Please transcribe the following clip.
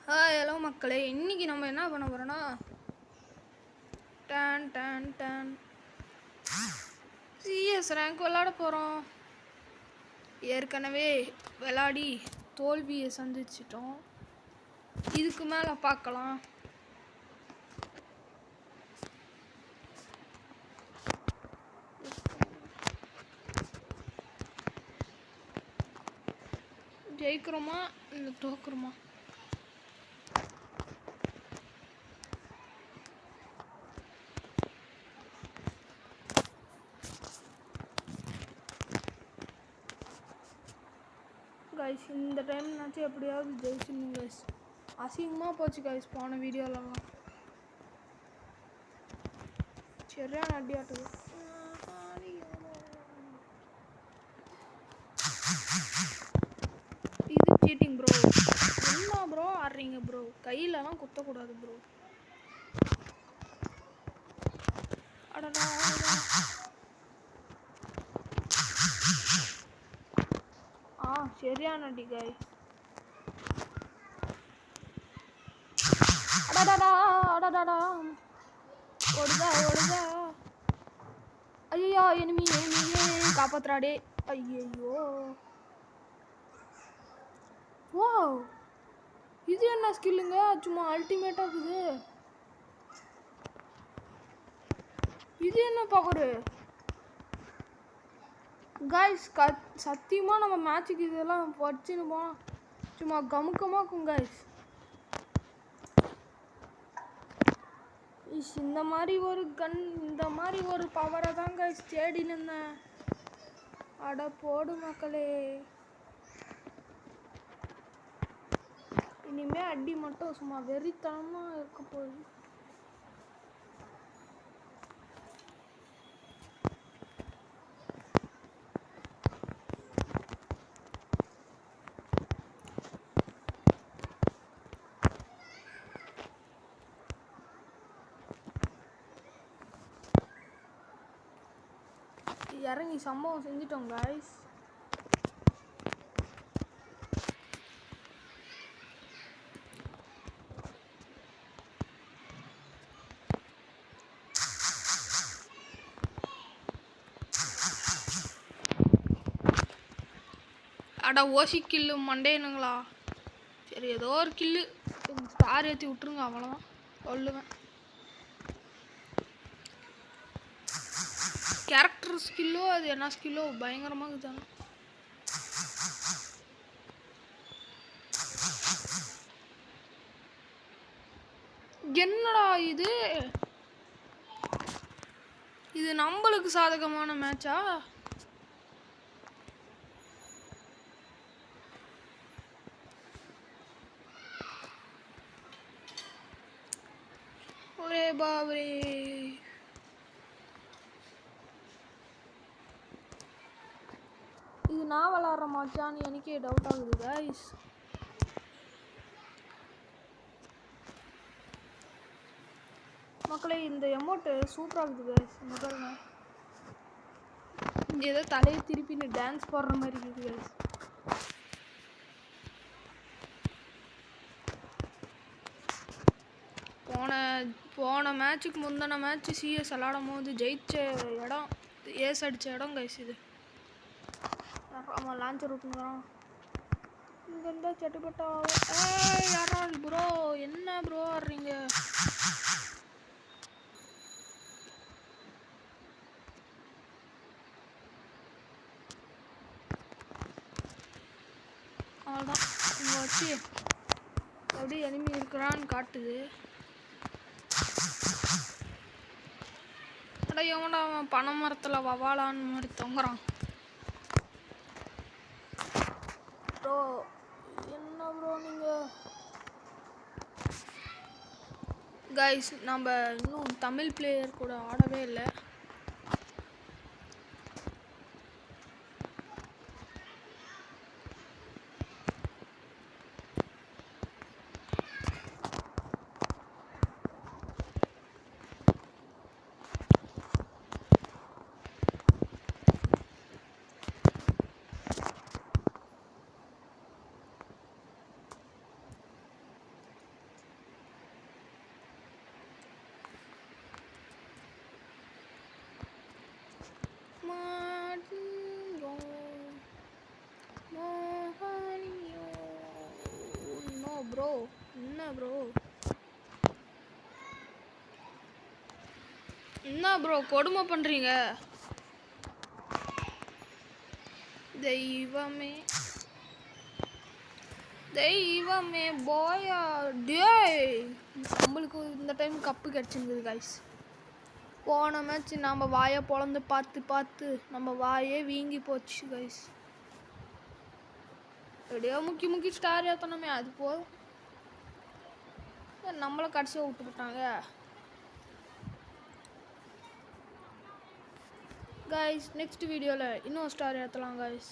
Hello மக்களே, இன்னைக்கு நம்ம என்ன பண்ண போறோம்னா டான் டான் டான் சிஎஸ் ரேங்க் விளாட போகிறோம். ஏற்கனவே விளாடி தோல்வியை சந்திச்சிட்டோம். இதுக்கு மேலே பார்க்கலாம். ஜெயிக்கிறோமா இல்லை தோக்குறோமா? கைஸ், இந்த டைம்னாச்சும் எப்படியாவது ஜெயிச்சிடணும் கைஸ். அசிங்கமாக போச்சு கைஸ் போன வீடியோலலாம். சரியான அடியாட்டுது. இது சீட்டிங் ப்ரோ. என்ன ப்ரோ ஆடுறீங்க ப்ரோ? கையிலலாம் குத்தக்கூடாது ப்ரோ. அடடா சரியான அடி கைஸ். அடடா அடடா ஓடுதா ஓடுதா. ஐயோ எனிமியே காப்பாத்துறாடே. ஐயோ வா, இது என்ன ஸ்கில்லுங்க? சும்மா அல்டிமேட்டாக இருக்குது. இது என்ன பவர் கைஸ்? சத்தியமாக நம்ம மேட்சுக்கு இதெல்லாம் வச்சுன்னு போனால் சும்மா கமுக்கமாக்கும் கைஸ். இந்த மாதிரி ஒரு கன், இந்த மாதிரி ஒரு பவரை தான் கைஸ் தேடின்னு இருந்தேன். அட போடு மக்களே, இனிமே அடி மட்டும் சும்மா வெறித்தனமாக இருக்க போகுது. இறங்கி சம்பவம் செஞ்சிட்டோம் கைஸ். அடா ஓசி கில்லு மண்டேனுங்களா? சரி, ஏதோ ஒரு கில்லு ஸ்டார் ஏற்றி விட்டுருங்க, அவ்வளோதான் சொல்லுவேன். கேரக்டர் ஸ்கில்லோ அது என்ன ஸ்கில்லோ பயங்கரமாக இருக்குதாங்க. என்னடா இது? இது நம்மளுக்கு சாதகமான மேட்சா? ஒரே பாபரே. இது நான் விளாட்ற மாச்சான்னு எனக்கே டவுட் ஆகுது கைஸ். மக்களே, இந்த எமௌண்ட்டு சூப்பராக இருக்குது கைஸ். முதல்ல இங்கே ஏதோ தலையை திருப்பின்னு டான்ஸ் போடுற மாதிரி இருக்குது கைஸ். போன மேட்சுக்கு முந்தின மேட்ச்சு சிஎஸ் விளாடும் போது ஜெயிச்ச இடம், ஏஸ் அடித்த இடம் கைஸ் இது. ஆமாம், லான்ச்சர் விட்டுங்கிறான். இங்கே இருந்தால் சட்டுப்பட்டா. யாரா ப்ரோ? என்ன ப்ரோ ஆடுறீங்க? அவ்வளோதான், இங்கே வச்சு எப்படி எனிமி இருக்கிறான்னு காட்டுது. அட எவன்டா அவன் பனை மரத்தில் வவாலான்னு மாதிரி தொங்குறான். ப்ரோ என்ன ப்ரோ நீங்கள்? கைஸ், நம்ம இன்னும் தமிழ் பிளேயர் கூட ஆடவே இல்லை. ப்ரோ என்ன ப்ரோ என்ன ப்ரோ கொடுமை பண்ணுறீங்க தெய்வமே தெய்வமே பாயா டேய் நம்மளுக்கு இந்த டைம் கப்பு கிடச்சிருந்தது கைஸ் போன மேட்ச் நம்ம வாயை பொழந்து பார்த்து பார்த்து நம்ம வாயே வீங்கி போச்சு கைஸ் எப்படியோ முக்கி முக்கி ஸ்டார் ஏற்றணுமே அது போதும் நம்மளை கடைசியாக விட்டுக்கிட்டாங்க கைஸ் நெக்ஸ்ட் வீடியோவில் இன்னும் ஸ்டார் ஏற்றலாம் கைஸ்